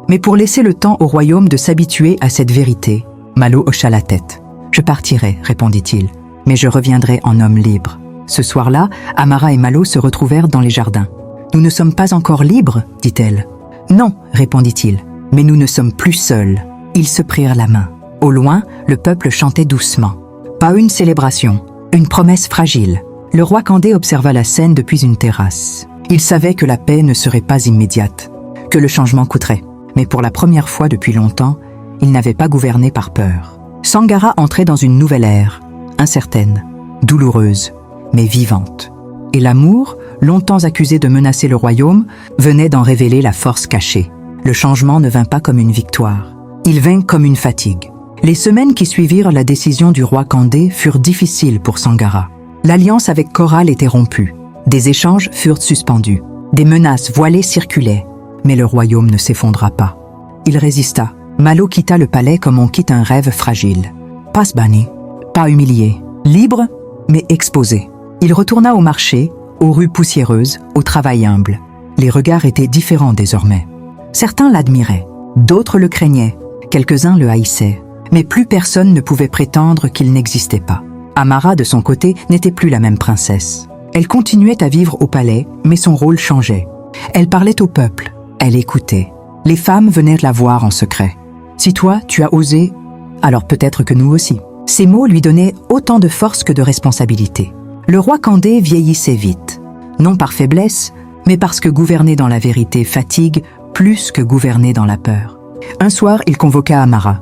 Mais pour laisser le temps au royaume de s'habituer à cette vérité, Malo hocha la tête. « Je partirai, répondit-il, mais je reviendrai en homme libre. » Ce soir-là, Amara et Malo se retrouvèrent dans les jardins. « Nous ne sommes pas encore libres, dit-elle. »« Non, répondit-il, mais nous ne sommes plus seuls. » Ils se prirent la main. Au loin, le peuple chantait doucement. Pas une célébration, une promesse fragile. Le roi Kandé observa la scène depuis une terrasse. Il savait que la paix ne serait pas immédiate, que le changement coûterait. Mais pour la première fois depuis longtemps, il n'avait pas gouverné par peur. Sangara entrait dans une nouvelle ère, incertaine, douloureuse, mais vivante. Et l'amour, longtemps accusé de menacer le royaume, venait d'en révéler la force cachée. Le changement ne vint pas comme une victoire. Il vint comme une fatigue. Les semaines qui suivirent la décision du roi Kandé furent difficiles pour Sangara. L'alliance avec Corral était rompue. Des échanges furent suspendus. Des menaces voilées circulaient. Mais le royaume ne s'effondra pas. Il résista. Malo quitta le palais comme on quitte un rêve fragile. Pas banni, pas humilié, libre, mais exposé. Il retourna au marché, aux rues poussiéreuses, au travail humble. Les regards étaient différents désormais. Certains l'admiraient, d'autres le craignaient, quelques-uns le haïssaient. Mais plus personne ne pouvait prétendre qu'il n'existait pas. Amara, de son côté, n'était plus la même princesse. Elle continuait à vivre au palais, mais son rôle changeait. Elle parlait au peuple, elle écoutait. Les femmes venaient la voir en secret. « Si toi, tu as osé, alors peut-être que nous aussi. » Ces mots lui donnaient autant de force que de responsabilité. Le roi Kandé vieillissait vite. Non par faiblesse, mais parce que gouverner dans la vérité fatigue plus que gouverner dans la peur. Un soir, il convoqua Amara.